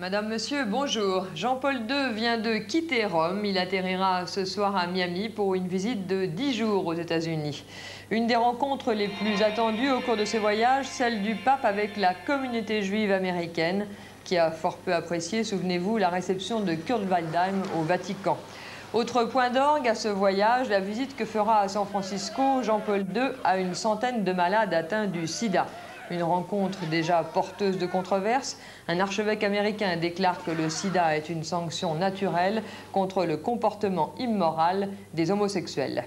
Madame, Monsieur, bonjour. Jean-Paul II vient de quitter Rome. Il atterrira ce soir à Miami pour une visite de 10 jours aux États-Unis. Une des rencontres les plus attendues au cours de ce voyage, celle du pape avec la communauté juive américaine, qui a fort peu apprécié, souvenez-vous, la réception de Kurt Waldheim au Vatican. Autre point d'orgue à ce voyage, la visite que fera à San Francisco Jean-Paul II à une centaine de malades atteints du sida. Une rencontre déjà porteuse de controverses. Un archevêque américain déclare que le sida est une sanction naturelle contre le comportement immoral des homosexuels.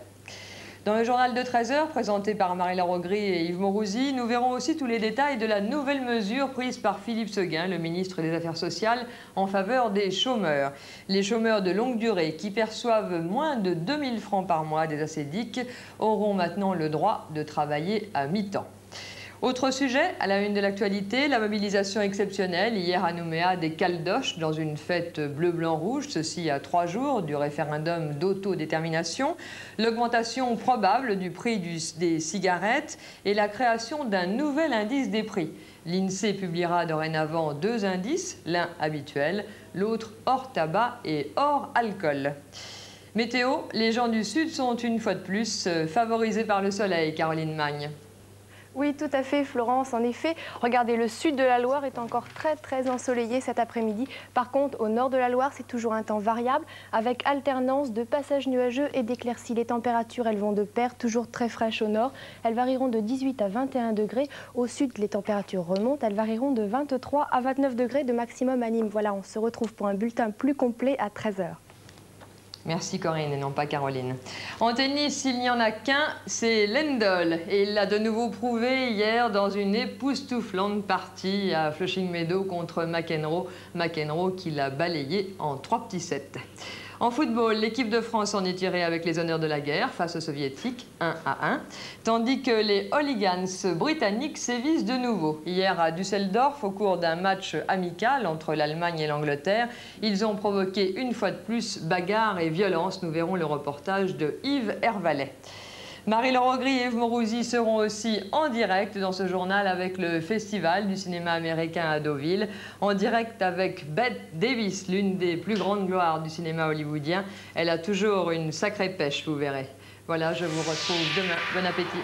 Dans le journal de 13h, présenté par Marie Larogri et Yves Mourouzi, nous verrons aussi tous les détails de la nouvelle mesure prise par Philippe Séguin, le ministre des Affaires sociales, en faveur des chômeurs. Les chômeurs de longue durée qui perçoivent moins de 2 000 francs par mois des ACDIC auront maintenant le droit de travailler à mi-temps. Autre sujet, à la une de l'actualité, la mobilisation exceptionnelle hier à Nouméa des Caldoches dans une fête bleu-blanc-rouge, ceci à 3 jours du référendum d'autodétermination, l'augmentation probable du prix des cigarettes et la création d'un nouvel indice des prix. L'INSEE publiera dorénavant 2 indices, l'un habituel, l'autre hors tabac et hors alcool. Météo, les gens du Sud sont une fois de plus favorisés par le soleil, Caroline Magne. Oui, tout à fait, Florence. En effet, regardez, le sud de la Loire est encore très ensoleillé cet après-midi. Par contre, au nord de la Loire, c'est toujours un temps variable avec alternance de passages nuageux et d'éclaircies. Les températures, elles vont de pair, toujours très fraîches au nord. Elles varieront de 18 à 21 degrés. Au sud, les températures remontent. Elles varieront de 23 à 29 degrés de maximum à Nîmes. Voilà, on se retrouve pour un bulletin plus complet à 13h. Merci Corinne et non pas Caroline. En tennis, il n'y en a qu'un, c'est Lendl. Et il l'a de nouveau prouvé hier dans une époustouflante partie à Flushing Meadows contre McEnroe. McEnroe qui l'a balayé en 3 petits sets. En football, l'équipe de France en est tirée avec les honneurs de la guerre face aux Soviétiques, 1-1, tandis que les hooligans britanniques sévissent de nouveau. Hier à Düsseldorf, au cours d'un match amical entre l'Allemagne et l'Angleterre, ils ont provoqué une fois de plus bagarre et violence. Nous verrons le reportage de Yves Hervalet. Marie Larogri et Yves Mourouzi seront aussi en direct dans ce journal avec le Festival du cinéma américain à Deauville, en direct avec Bette Davis, l'une des plus grandes gloires du cinéma hollywoodien. Elle a toujours une sacrée pêche, vous verrez. Voilà, je vous retrouve demain. Bon appétit.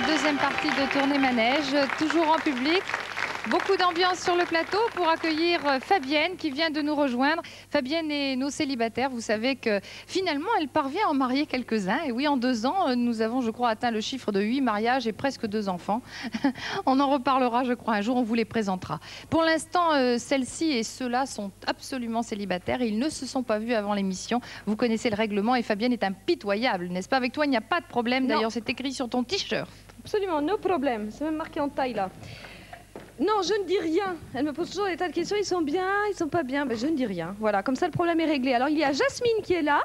Deuxième partie de Tournée Manège, toujours en public. Beaucoup d'ambiance sur le plateau pour accueillir Fabienne qui vient de nous rejoindre. Fabienne est nos célibataires. Vous savez que finalement, elle parvient à en marier quelques-uns. Et oui, en 2 ans, nous avons, je crois, atteint le chiffre de 8 mariages et presque 2 enfants. On en reparlera, je crois, un jour, on vous les présentera. Pour l'instant, celle-ci et ceux-là sont absolument célibataires et ils ne se sont pas vus avant l'émission. Vous connaissez le règlement et Fabienne est impitoyable, n'est-ce pas? Avec toi, il n'y a pas de problème. D'ailleurs, c'est écrit sur ton t-shirt. Absolument, no problème. C'est même marqué en taille, là. Non, je ne dis rien. Elle me pose toujours des tas de questions. Ils sont bien, ils sont pas bien. Ben, je ne dis rien. Voilà, comme ça, le problème est réglé. Alors, il y a Jasmine qui est là.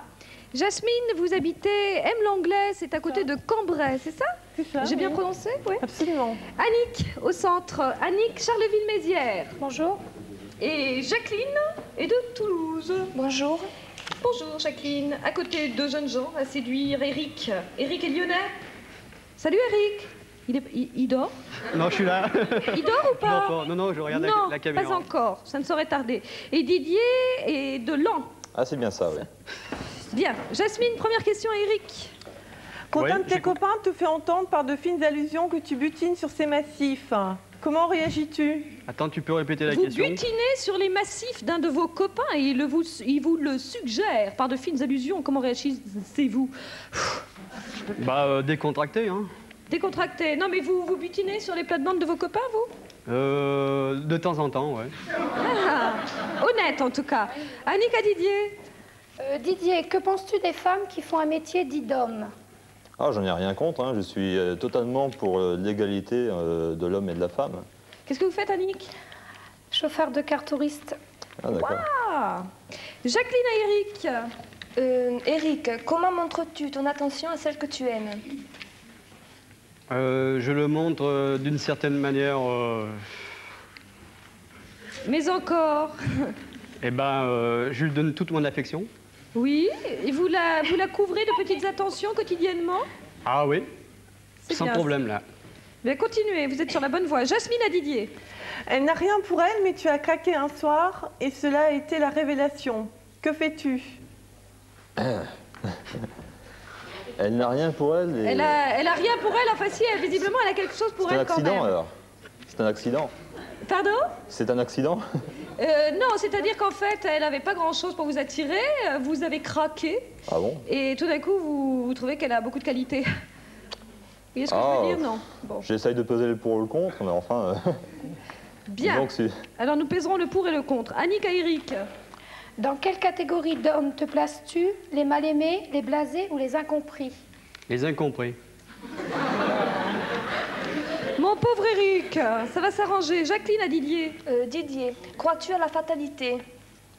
Jasmine, vous habitez M-Langlais, c'est à côté de Cambrai, c'est ça? C'est ça. J'ai bien prononcé? Oui. Absolument. Annick, au centre. Annick, Charleville-Mézières. Bonjour. Et Jacqueline est de Toulouse. Bonjour. Bonjour, Jacqueline. À côté de jeunes gens à séduire Eric. Eric est lyonnais. Salut, Eric. Il dort? Non, je suis là. Il dort ou pas? Non, je regarde non, la caméra. pas encore. Ça ne saurait tarder. Et Didier est de Laon. Ah, c'est bien ça, oui. Bien. Jasmine, première question à Eric. Quand Oui, un de tes copains te fait entendre par de fines allusions que tu butines sur ses massifs, comment réagis-tu? Attends, tu peux répéter la Vous question? butinez sur les massifs d'un de vos copains et il vous le suggère par de fines allusions. Comment réagissez-vous? Décontracté, hein. Décontracté. Non, mais vous butinez sur les plates-bandes de vos copains, vous? De temps en temps, ouais. Ah, honnête, en tout cas. Annick à Didier. Didier, que penses-tu des femmes qui font un métier dit d'homme? Ah, j'en ai rien contre, hein. Je suis totalement pour l'égalité de l'homme et de la femme. Qu'est-ce que vous faites, Annick? Chauffeur de car touriste. Ah, d'accord. Ah. Jacqueline à Eric. Eric, comment montres-tu ton attention à celle que tu aimes? Je le montre d'une certaine manière. Mais encore. Je lui donne toute mon affection. Oui, et vous la couvrez de petites attentions quotidiennement? Ah oui, C'est sans bien. problème là. Bien, continuez, vous êtes sur la bonne voie. Jasmine à Didier. Elle n'a rien pour elle, mais tu as craqué un soir et cela a été la révélation. Que fais-tu? Elle n'a rien pour elle. Et... Elle a rien pour elle, enfin si, visiblement elle a quelque chose pour C'est un elle quand accident même. alors. C'est un accident. Pardon? C'est un accident. Non, c'est-à-dire qu'en fait, elle n'avait pas grand-chose pour vous attirer, vous avez craqué, Ah bon? et tout d'un coup, vous trouvez qu'elle a beaucoup de qualités. Vous voyez ce que je veux dire? Non. Bon. J'essaye de peser le pour et le contre, mais enfin... Bien. Donc, Alors nous pèserons le pour et le contre. Annick à Eric. Dans quelle catégorie d'hommes te places-tu? Les mal-aimés, les blasés ou les incompris? Les incompris. Mon pauvre Eric, ça va s'arranger. Jacqueline à Didier. Didier, crois-tu à la fatalité?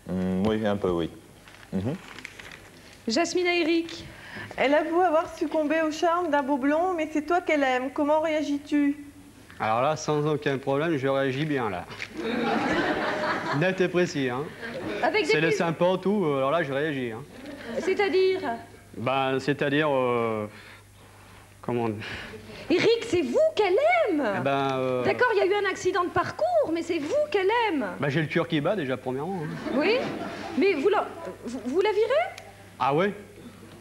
oui, un peu, oui. Jasmine à Eric. Elle avoue avoir succombé au charme d'un beau blond, mais c'est toi qu'elle aime. Comment réagis-tu? Alors là, sans aucun problème, je réagis bien là. Net et précis, hein. Avec C'est des le sympa, tout, alors là, je réagis. Hein. C'est-à-dire? C'est-à-dire... comment... Eric, c'est vous qu'elle aime. D'accord, il y a eu un accident de parcours, mais c'est vous qu'elle aime. J'ai le cœur qui bat déjà, premièrement. Hein. Oui, mais vous la virez? Ah ouais?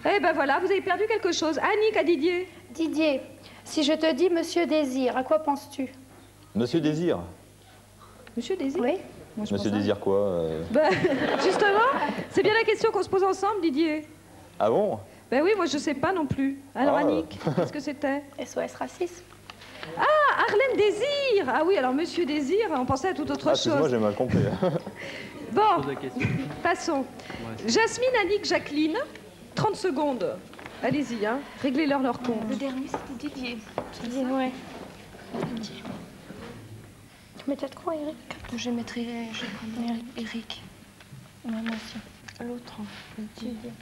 Eh ben voilà, vous avez perdu quelque chose. Annick à Didier. Didier, si je te dis Monsieur Désir, à quoi penses-tu? Monsieur Désir. Monsieur Désir? Oui. Monsieur Désir quoi Justement, c'est bien la question qu'on se pose ensemble, Didier. Ah bon? Ben oui, moi je sais pas non plus. Alors Annick, qu'est-ce que c'était? SOS Racisme. Ah, Harlem Désir. Ah oui, alors Monsieur Désir, on pensait à toute autre chose. Moi j'ai mal compris. Bon, passons. Jasmine, Annick, Jacqueline, 30 secondes. Allez-y, hein. Réglez-leur leur compte. Le dernier, c'était Didier. Didier, ouais. Didier. Tu mettais quoi, Eric? Je mettrai Eric. Ouais, moi aussi. L'autre. Didier.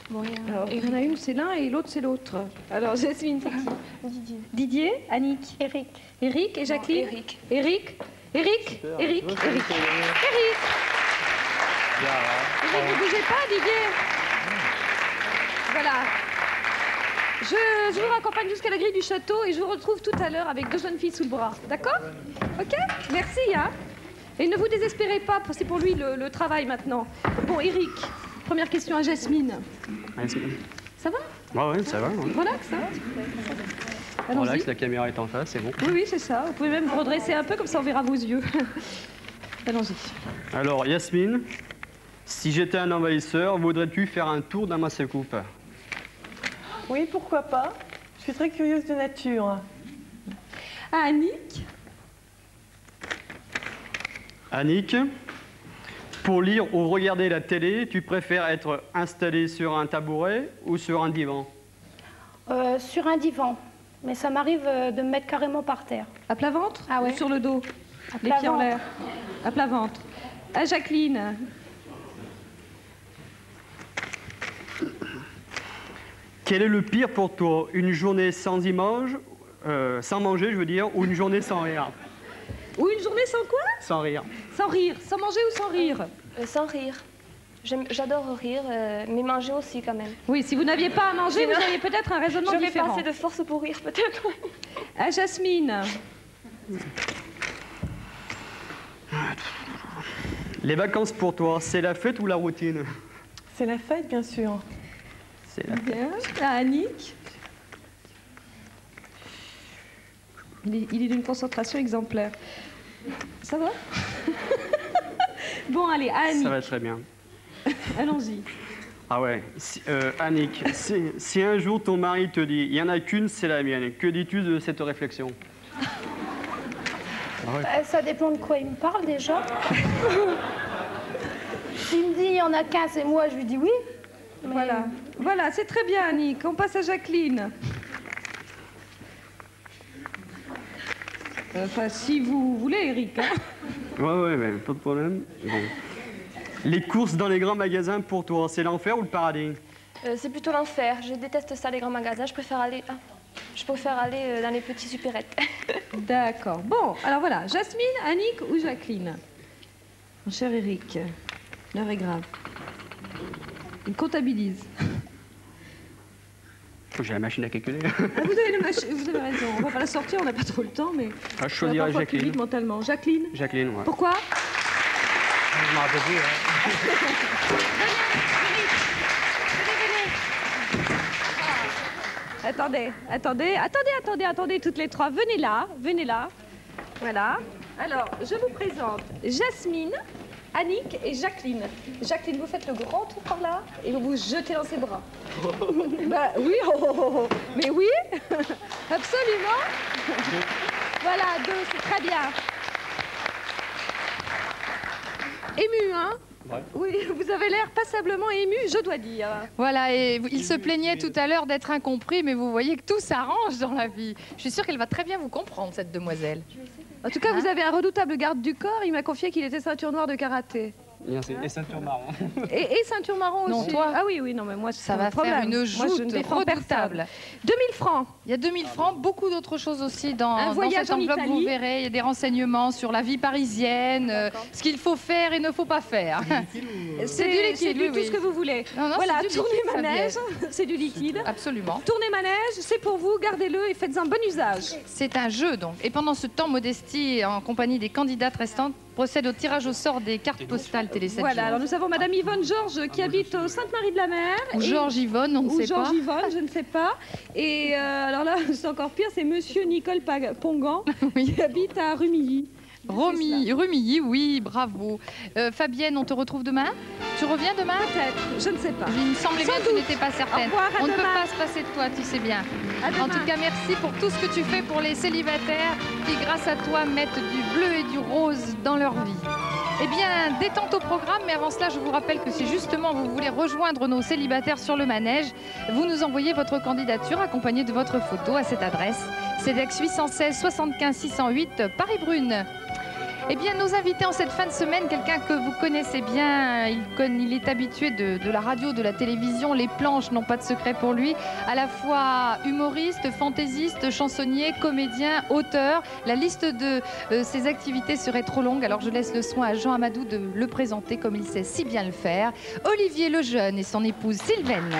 Bon, Alors, il y en a une, c'est l'un et l'autre, c'est l'autre. Alors, Jasmine, c'est qui? Didier. Didier, Annick. Eric. Eric et Jacqueline. Eric. Eric. Eric. Super. Eric. Ouais, Eric. c'est Eric. Eric, ne bougez pas, Didier. Voilà. Je vous raccompagne jusqu'à la grille du château et je vous retrouve tout à l'heure avec 2 jeunes filles sous le bras. D'accord? Ok? Merci, hein. Et ne vous désespérez pas, c'est pour lui le travail maintenant. Bon, Eric, première question à Jasmine. Ça va? Ouais, ça va. Ouais. Voilà, ça va. Relax, la caméra est en face, c'est bon. Oui, oui, c'est ça. Vous pouvez même vous redresser un peu, comme ça on verra vos yeux. Allons-y. Alors, Yasmine, si j'étais un envahisseur, voudrais-tu faire un tour dans ma secoupe? Oui, pourquoi pas. Je suis très curieuse de nature. Annick? Annick, pour lire ou regarder la télé, tu préfères être installée sur un tabouret ou sur un divan? Sur un divan. Mais ça m'arrive de me mettre carrément par terre. À plat ventre? Ah ouais. Ou sur le dos? À Les plat pieds en ventre. l'air? À plat ventre. À Jacqueline? Quel est le pire pour toi? Une journée sans image, sans manger, je veux dire, ou une journée sans rire? Ou une journée sans quoi? Sans rire. Sans rire. Sans manger ou sans rire? Sans rire. J'adore rire, mais manger aussi quand même. Oui, si vous n'aviez pas à manger, vous auriez peut-être un raisonnement J'aurais différent. pas assez de force pour rire, peut-être. À Jasmine? Les vacances pour toi, c'est la fête ou la routine? C'est la fête, bien sûr. C'est la fête. Bien. À Annick? Il est d'une concentration exemplaire. Ça va? Bon, allez, à Annick. Ça va très bien. Allons-y. Ah ouais, Annick, si un jour ton mari te dit « il n'y en a qu'une, c'est la mienne », que dis-tu de cette réflexion? Ça dépend de quoi il me parle déjà. S'il me dit il y en a qu'un, c'est moi, je lui dis oui. Mais... Voilà, voilà, c'est très bien, Annick. On passe à Jacqueline. Enfin, si vous voulez, Eric. Hein. Ouais, mais pas de problème. Bon. Les courses dans les grands magasins pour toi, c'est l'enfer ou le paradis? C'est plutôt l'enfer. Je déteste ça, les grands magasins. Je préfère aller dans les petits supérettes. D'accord. Bon, alors voilà. Jasmine, Annick ou Jacqueline? Mon cher Eric, l'heure est grave. Il comptabilise. J'ai la machine à calculer. Ah, vous avez raison. On va pas la sortir, on n'a pas trop le temps, mais... Ah, je choisirais parfois plus Jacqueline. vite mentalement. Jacqueline? Jacqueline, ouais. Pourquoi? Je m'en rappelle plus, hein. Attendez, toutes les trois. Venez là. Voilà. Alors, je vous présente Jasmine, Annick et Jacqueline. Jacqueline, vous faites le grand tour par là et vous vous jetez dans ses bras. Bah oui, mais oui, absolument. Voilà, deux, c'est très bien. Ému, hein? Ouais. Oui, vous avez l'air passablement ému, je dois dire. Voilà, et il se plaignait tout à l'heure d'être incompris, mais vous voyez que tout s'arrange dans la vie. Je suis sûre qu'elle va très bien vous comprendre, cette demoiselle. En tout cas, vous avez un redoutable garde du corps. Il m'a confié qu'il était ceinture noire de karaté. Merci. Et ceinture marron. Et ceinture marron Non, aussi. toi. Ah oui, non, mais moi, Ça va faire une Moi, je ne joute défends personne. redoutable. 2000 francs. Il y a 2000 francs, beaucoup d'autres choses aussi dans voyage cette en enveloppe, Italie. vous verrez. Il y a des renseignements sur la vie parisienne, ce qu'il faut faire et ne faut pas faire. C'est du liquide, oui, tout ce que vous voulez. Non, voilà, c'est du tournez liquide, manège, Fabienne. c'est du liquide. Absolument. Tournez manège, c'est pour vous, gardez-le et faites un bon usage. C'est un jeu, donc. Et pendant ce temps, Modestie, en compagnie des candidates restantes, procède au tirage au sort des cartes postales Télé 7 Voilà, jours. alors nous avons Madame Yvonne Georges qui habite au Sainte-Marie-de-la-Mer. Ou Georges Yvonne, on ne Ou sait Georges pas. Yvonne, je ne sais pas. Et alors là, c'est encore pire, c'est Monsieur Nicole Pongan qui habite à Rumilly. Rumilly, oui, bravo. Fabienne, on te retrouve demain? Tu reviens demain? Peut-être, je ne sais pas. Il me semblait bien que tu n'étais pas certaine. Au revoir, à On ne peut demain. pas se passer de toi, tu sais bien. À En demain. tout cas, merci pour tout ce que tu fais pour les célibataires qui, grâce à toi, mettent du bleu et du rose dans leur vie. Eh bien, détente au programme, mais avant cela, je vous rappelle que si justement vous voulez rejoindre nos célibataires sur le manège, vous nous envoyez votre candidature accompagnée de votre photo à cette adresse. CEDEX 816 75 608 Paris-Brune. Eh bien, nos invités en cette fin de semaine, quelqu'un que vous connaissez bien, il est habitué de la radio, de la télévision, les planches n'ont pas de secret pour lui, à la fois humoriste, fantaisiste, chansonnier, comédien, auteur. La liste de ses activités serait trop longue, alors je laisse le soin à Jean Amadou de le présenter comme il sait si bien le faire. Olivier Lejeune et son épouse Sylvaine.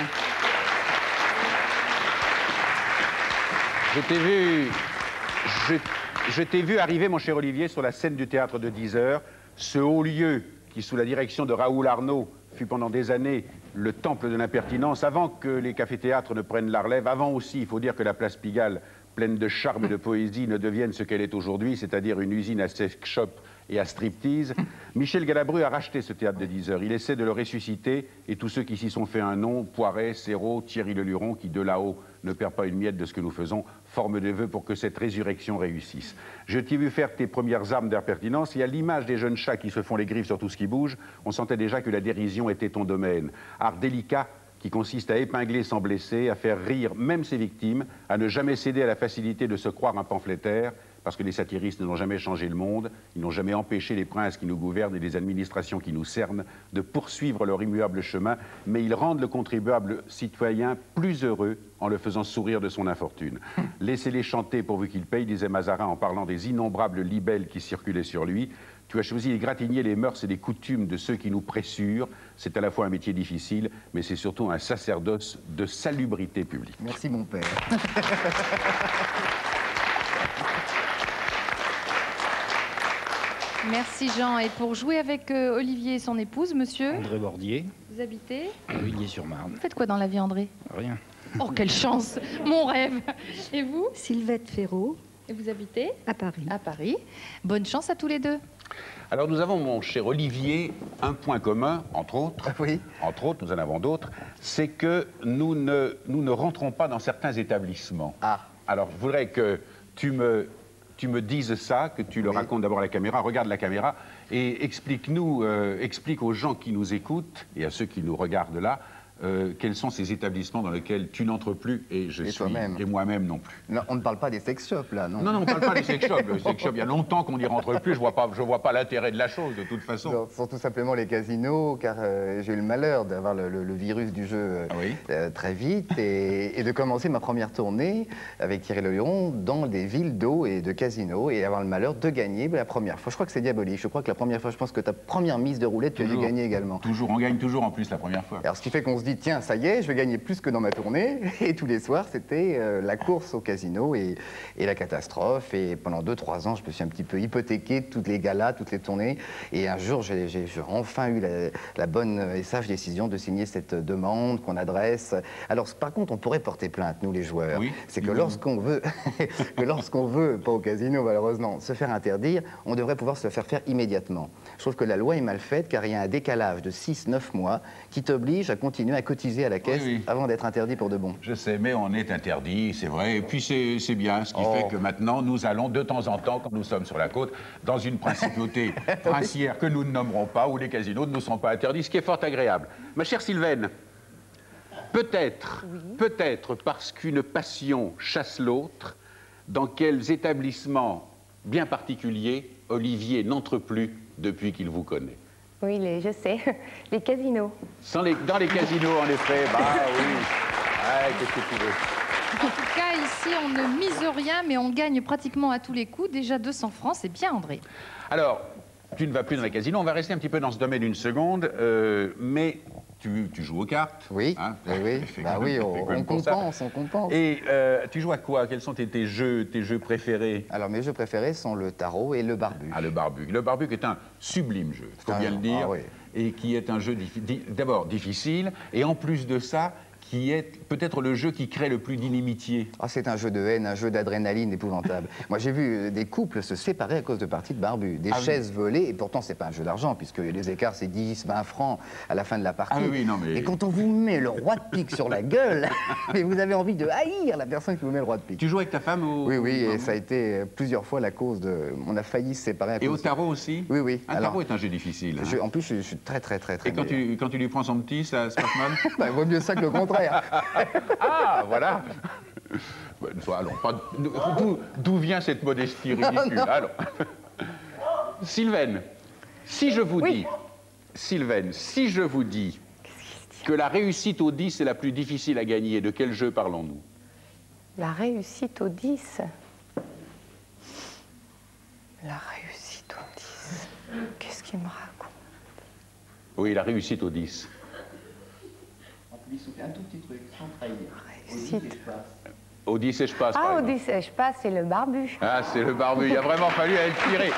Je t'ai vu arriver, mon cher Olivier, sur la scène du théâtre de 10 heures, ce haut lieu qui, sous la direction de Raoul Arnaud, fut pendant des années le temple de l'impertinence, avant que les cafés-théâtres ne prennent la relève, avant aussi, il faut dire que la place Pigalle pleine de charme et de poésie, ne devienne ce qu'elle est aujourd'hui, c'est-à-dire une usine à sex shop et à striptease. Michel Galabru a racheté ce théâtre de 10 heures. Il essaie de le ressusciter et tous ceux qui s'y sont fait un nom, Poiret, Serrault, Thierry Leluron, qui de là-haut ne perd pas une miette de ce que nous faisons, forment des vœux pour que cette résurrection réussisse. Je t'ai vu faire tes premières armes d'impertinence et à l'image des jeunes chats qui se font les griffes sur tout ce qui bouge, on sentait déjà que la dérision était ton domaine. Art délicat qui consiste à épingler sans blesser, à faire rire même ses victimes, à ne jamais céder à la facilité de se croire un pamphlétaire, parce que les satiristes n'ont jamais changé le monde, ils n'ont jamais empêché les princes qui nous gouvernent et les administrations qui nous cernent de poursuivre leur immuable chemin, mais ils rendent le contribuable citoyen plus heureux en le faisant sourire de son infortune. Laissez-les chanter pourvu qu'ils payent, disait Mazarin en parlant des innombrables libelles qui circulaient sur lui. Tu as choisi d'égratigner les mœurs et les coutumes de ceux qui nous pressurent. C'est à la fois un métier difficile, mais c'est surtout un sacerdoce de salubrité publique. Merci mon père. Merci Jean. Et pour jouer avec Olivier et son épouse, monsieur André Bordier. Vous habitez Villiers-sur-Marne. Vous faites quoi dans la vie, André? Rien. Oh, quelle chance! Mon rêve! Et vous? Sylvette Ferraud. Et vous habitez? À Paris. À Paris. Bonne chance à tous les deux. Alors nous avons, mon cher Olivier, un point commun, entre autres, entre autres, nous en avons d'autres, c'est que nous ne rentrons pas dans certains établissements. Alors je voudrais que tu me dises ça, que tu le racontes d'abord à la caméra, regarde la caméra, et explique-nous, explique aux gens qui nous écoutent, et à ceux qui nous regardent là, quels sont ces établissements dans lesquels tu n'entres plus et et moi-même non plus. Non, on ne parle pas des sex shops là, non? Non, on ne parle pas des sex shops. Le sex shop, il y a longtemps qu'on n'y rentre plus. Je vois pas l'intérêt de la chose de toute façon. Non, ce sont tout simplement les casinos, car j'ai eu le malheur d'avoir le virus du jeu très vite et de commencer ma première tournée avec Thierry Leluron dans des villes d'eau et de casinos et avoir le malheur de gagner la première fois. Je crois que c'est diabolique. Je crois que la première fois, je pense que ta première mise de roulette, tu as dû gagner également. Toujours, on gagne toujours en plus la première fois. Alors ce qui fait qu'on se dit, tiens, ça y est, je vais gagner plus que dans ma tournée. Et tous les soirs, c'était la course au casino et la catastrophe. Et pendant 2-3 ans, je me suis un petit peu hypothéqué toutes les galas, toutes les tournées. Et un jour, j'ai enfin eu la bonne et sage décision de signer cette demande qu'on adresse. Alors, par contre, on pourrait porter plainte, nous les joueurs. Oui, c'est que lorsqu'on veut, pas au casino malheureusement, se faire interdire, on devrait pouvoir se le faire immédiatement. Je trouve que la loi est mal faite car il y a un décalage de 6-9 mois qui t'oblige à continuer à cotiser à la caisse avant d'être interdit pour de bon. Je sais, mais on est interdit, c'est vrai. Et puis c'est bien, ce qui fait que maintenant, nous allons de temps en temps, quand nous sommes sur la côte, dans une principauté princière que nous ne nommerons pas, où les casinos ne nous sont pas interdits, ce qui est fort agréable. Ma chère Sylvaine, peut-être parce qu'une passion chasse l'autre, dans quels établissements bien particuliers Olivier n'entre plus depuis qu'il vous connaît? Oui, je sais, les casinos. Dans les casinos, en effet, bah oui. Qu'est-ce que tu veux? En tout cas, ici, on ne mise rien, mais on gagne pratiquement à tous les coups. Déjà 200 francs, c'est bien, André. Alors, tu ne vas plus dans les casinos. On va rester un petit peu dans ce domaine une seconde, mais tu joues aux cartes. Oui, hein, oui, on compense. Et tu joues à quoi? Quels sont tes jeux préférés? Alors, mes jeux préférés sont le tarot et le barbu. Ah, le barbu. Le barbu qui est un sublime jeu, il faut bien le dire, et qui est un jeu d'abord difficile, et en plus de ça, qui est peut-être le jeu qui crée le plus d'inimitié. Ah, c'est un jeu de haine, un jeu d'adrénaline épouvantable. Moi, j'ai vu des couples se séparer à cause de parties de barbu. Des chaises volées, et pourtant, c'est pas un jeu d'argent, puisque les écarts, c'est 10, 20 francs à la fin de la partie. Et quand on vous met le roi de pique sur la gueule, mais vous avez envie de haïr la personne qui vous met le roi de pique. Tu joues avec ta femme ou... Oui, et ça a été plusieurs fois la cause de... On a failli se séparer à cause... Et au tarot aussi? Oui. Un tarot est un jeu difficile. En plus, je suis très Et quand tu lui prends son petit, ça se passe mal? Il vaut mieux ça que le contraire. Ah, voilà. Allons, d'où vient cette modestie ridicule? Alors, Sylvaine, si je vous dis, que la réussite au 10 est la plus difficile à gagner, de quel jeu parlons-nous? La réussite au 10. La réussite au 10. Qu'est-ce qu'il me raconte? Oui, la réussite au 10. Un tout petit truc, sans trahir. Réussite. Au 10 et je passe. Ah, au 10 et je passe, c'est le barbu. Ah, c'est le barbu. Il a vraiment fallu aller le tirer.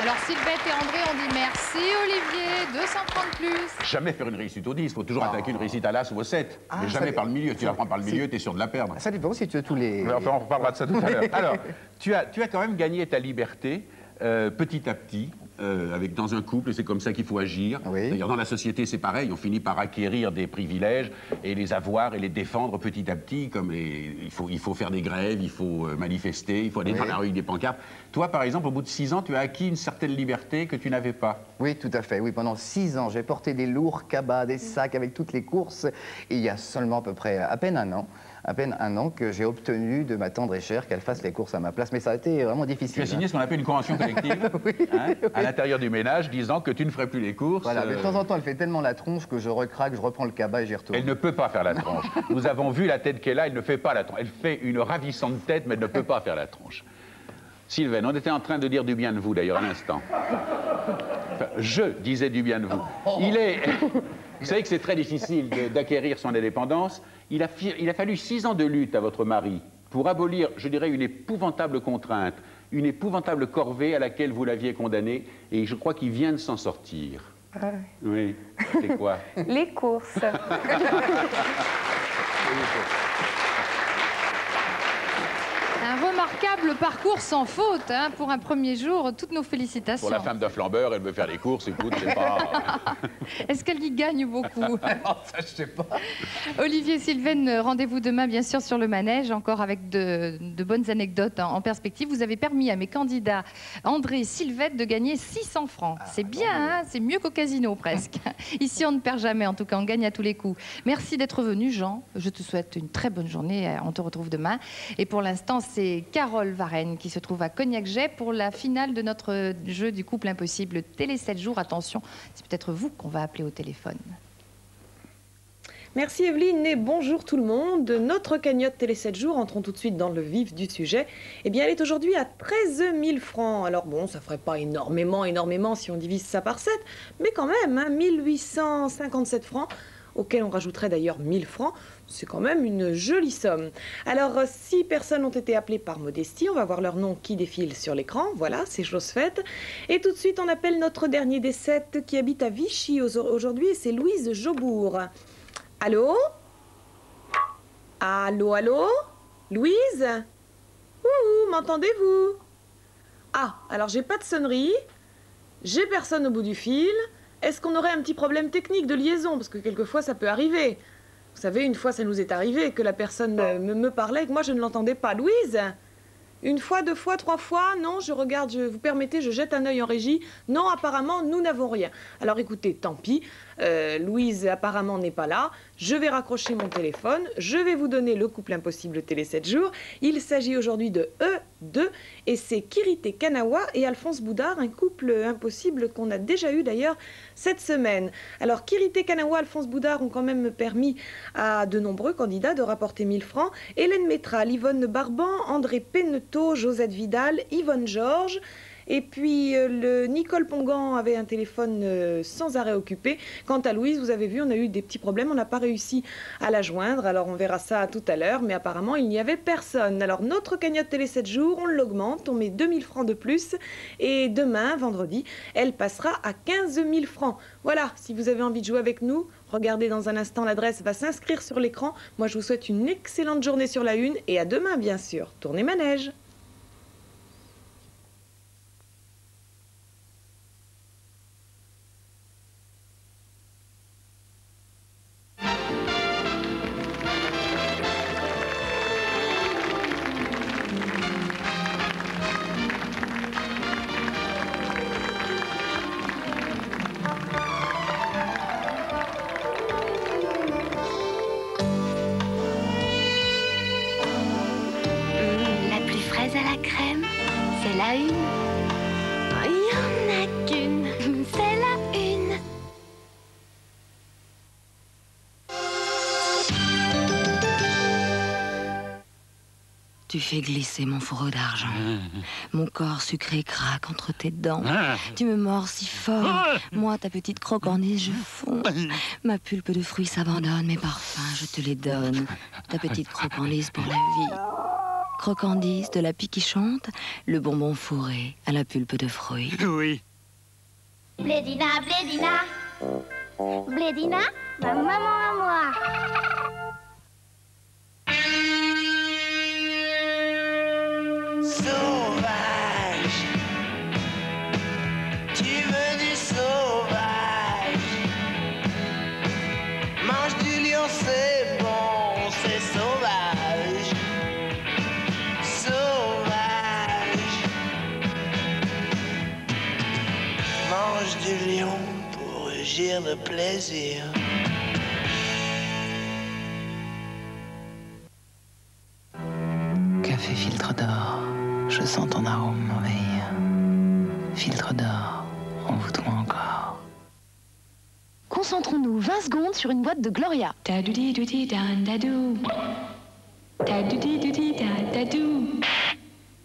Alors Sylvette et André ont dit merci Olivier, 230 plus. Jamais faire une réussite au 10, il faut toujours attaquer une réussite à l'as ou au 7. Mais jamais par le milieu, tu la prends par le milieu, tu es sûr de la perdre. Ça dépend si tu as tous les... Enfin, on reparlera de ça tout à l'heure. Alors, tu as quand même gagné ta liberté petit à petit. Dans un couple, c'est comme ça qu'il faut agir. Oui. D'ailleurs, dans la société, c'est pareil. On finit par acquérir des privilèges et les avoir et les défendre petit à petit. Il faut faire des grèves, il faut manifester, il faut aller dans la rue avec des pancartes. Toi, par exemple, au bout de 6 ans, tu as acquis une certaine liberté que tu n'avais pas. Oui, tout à fait. Oui, pendant 6 ans, j'ai porté des lourds cabas, des sacs avec toutes les courses. Et il y a seulement à peine un an que j'ai obtenu de ma tendre et chère qu'elle fasse les courses à ma place. Mais ça a été vraiment difficile. Tu as signé ce qu'on appelle une convention collective à l'intérieur du ménage, disant que tu ne ferais plus les courses. Voilà, mais de temps en temps, elle fait tellement la tronche que je recraque, je reprends le cabas et j'y retourne. Elle ne peut pas faire la tronche. Nous avons vu la tête qu'elle a, elle ne fait pas la tronche. Elle fait une ravissante tête, mais elle ne peut pas faire la tronche. Sylvaine, on était en train de dire du bien de vous, d'ailleurs, à l'instant. Enfin, je disais du bien de vous. Vous savez que c'est très difficile d'acquérir son indépendance. Il a fallu 6 ans de lutte à votre mari pour abolir, je dirais, une épouvantable contrainte, une épouvantable corvée à laquelle vous l'aviez condamné, et je crois qu'il vient de s'en sortir. Ah. Oui, c'est quoi? Les courses. Un remarquable parcours sans faute hein, pour un premier jour. Toutes nos félicitations. Pour la femme d'un flambeur, elle veut faire les courses, écoute, c'est pas... Est-ce qu'elle y gagne beaucoup? Ça, je sais pas. Olivier et Sylvaine, rendez-vous demain, bien sûr, sur le manège, encore avec de bonnes anecdotes en perspective. Vous avez permis à mes candidats, André et Sylvette, de gagner 600 francs. C'est bien, hein, c'est mieux qu'au casino, presque. Ici, on ne perd jamais, en tout cas, on gagne à tous les coups. Merci d'être venu, Jean. Je te souhaite une très bonne journée. On te retrouve demain. Et pour l'instant, c'est Carole Varenne qui se trouve à Cognac-Jet pour la finale de notre jeu du couple impossible Télé 7 jours. Attention, c'est peut-être vous qu'on va appeler au téléphone. Merci Evelyne et bonjour tout le monde. Notre cagnotte Télé 7 jours, entrons tout de suite dans le vif du sujet. Eh bien, elle est aujourd'hui à 13 000 francs. Alors bon, ça ferait pas énormément si on divise ça par 7, mais quand même, hein, 1857 francs, auxquels on rajouterait d'ailleurs 1000 francs. C'est quand même une jolie somme. Alors, 6 personnes ont été appelées par modestie. On va voir leur nom qui défile sur l'écran. Voilà, c'est chose faite. Et tout de suite, on appelle notre dernier des 7 qui habite à Vichy aujourd'hui. Et c'est Louise Jaubourg. Allô? Allô, allô? Louise? Ouh, m'entendez-vous? Ah, alors j'ai pas de sonnerie. J'ai personne au bout du fil. Est-ce qu'on aurait un petit problème technique de liaison? Parce que quelquefois, ça peut arriver. Vous savez, une fois, ça nous est arrivé que la personne me parlait et que moi, je ne l'entendais pas. Louise? Une fois, 2 fois, 3 fois? Non, je regarde, vous permettez, je jette un œil en régie. Non, apparemment, nous n'avons rien. Alors écoutez, tant pis. Louise, apparemment, n'est pas là. Je vais raccrocher mon téléphone. Je vais vous donner le couple impossible Télé 7 jours. Il s'agit aujourd'hui de E2 et c'est Kirité Kanawa et Alphonse Boudard, un couple impossible qu'on a déjà eu d'ailleurs cette semaine. Alors, Kirité Kanawa, Alphonse Boudard ont quand même permis à de nombreux candidats de rapporter 1000 francs. Hélène Métral, Yvonne Barban, André Pennetot, Josette Vidal, Yvonne Georges. Et puis, Nicole Pongan avait un téléphone sans arrêt occupé. Quant à Louise, vous avez vu, on a eu des petits problèmes. On n'a pas réussi à la joindre. Alors, on verra ça tout à l'heure. Mais apparemment, il n'y avait personne. Alors, notre cagnotte Télé 7 jours, on l'augmente. On met 2000 francs de plus. Et demain, vendredi, elle passera à 15 000 francs. Voilà, si vous avez envie de jouer avec nous, regardez dans un instant, l'adresse va s'inscrire sur l'écran. Moi, je vous souhaite une excellente journée sur la Une. Et à demain, bien sûr. Tournez manège. Tu fais glisser mon fourreau d'argent. Mon corps sucré craque entre tes dents. Tu me mords si fort. Moi, ta petite croquenise, je fonds. Ma pulpe de fruits s'abandonne, mes parfums, je te les donne. Ta petite croquenise pour la vie. croquandise, de la pie qui chante, le bonbon fourré à la pulpe de fruits. Oui. Blédina, Blédina. Blédina, ma maman à moi. Sauvage, tu veux du sauvage. Mange du lion, c'est bon, c'est sauvage. Sauvage. Mange du lion pour rugir de plaisir. Café filtre d'or, je sens ton arôme m'envahir. Filtre d'or, envoûte-moi encore. Concentrons-nous 20 secondes sur une boîte de Gloria. Ta-du-di-du-di-dan-da-dou. Ta-du-di-du-di-dan-da-dou.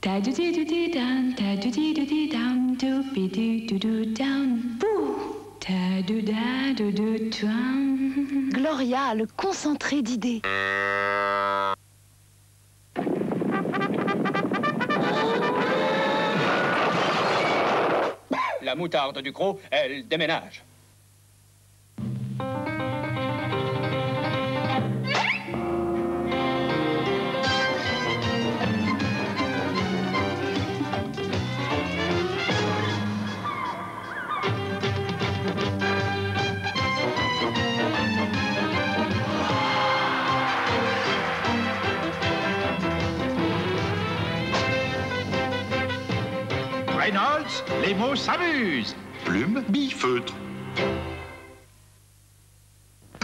Ta-du-di-du-di-dan, ta-du-di-du-di-dan, doubi-du-du-du-dan, bouh. Ta-du-da-du-du-tuan. Gloria, le concentré d'idées. La moutarde du Croc, elle déménage. Reynolds, les mots s'amusent. Plume, bille, feutre.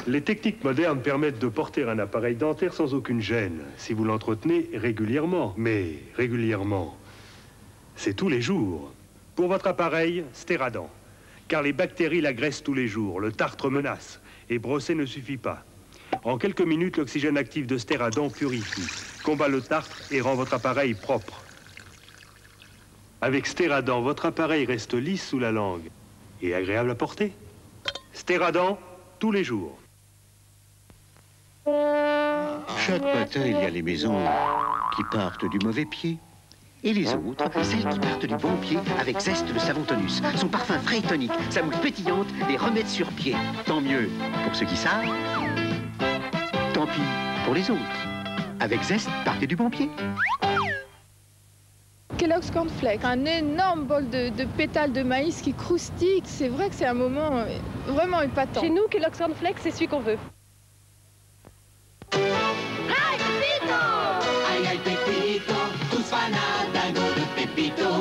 Les techniques modernes permettent de porter un appareil dentaire sans aucune gêne, si vous l'entretenez régulièrement. Mais régulièrement, c'est tous les jours. Pour votre appareil, Stéradent. Car les bactéries l'agressent tous les jours, le tartre menace, et brosser ne suffit pas. En quelques minutes, l'oxygène actif de Stéradent purifie, combat le tartre et rend votre appareil propre. Avec Stéradent, votre appareil reste lisse sous la langue et agréable à porter. Stéradent, tous les jours. Chaque matin, il y a les maisons qui partent du mauvais pied. Et les autres, celles qui partent du bon pied avec Zeste le savon tonus. Son parfum frais et tonique, sa mousse pétillante, des remèdes sur pied. Tant mieux pour ceux qui savent. Tant pis pour les autres. Avec Zeste, partez du bon pied. Kellogg's Cornflakes, un énorme bol de pétales de maïs qui croustille. C'est vrai que c'est un moment vraiment épatant. Chez nous, Kellogg's Cornflakes, c'est celui qu'on veut. Ay, Pepito! Ay, ay, Pepito, tous fanadingo de Pepito.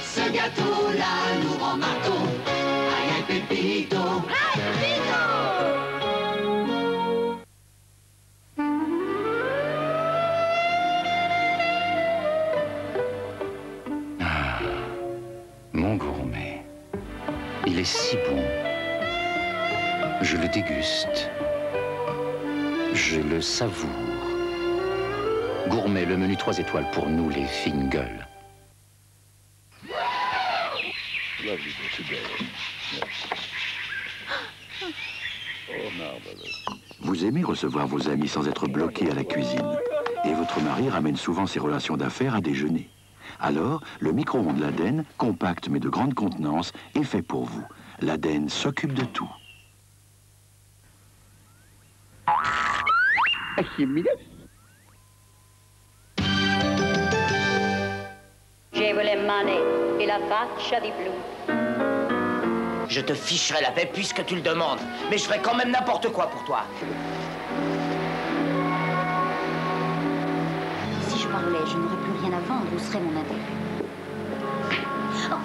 Ce gâteau-là nous rend marteau. Ay, ay, Pepito! Ay, Pepito! Mon gourmet, il est si bon. Je le déguste. Je le savoure. Gourmet, le menu 3 étoiles pour nous, les fines gueules. Vous aimez recevoir vos amis sans être bloqué à la cuisine. Et votre mari ramène souvent ses relations d'affaires à déjeuner. Alors, le micro-ondes Laden, compact mais de grande contenance, est fait pour vous. Laden s'occupe de tout. Je voulais maner et la faccia di blu. Je te ficherai la paix puisque tu le demandes, mais je ferai quand même n'importe quoi pour toi. Si je parlais, je n'aurais plus rien à vendre, où serait mon intérêt? Oh.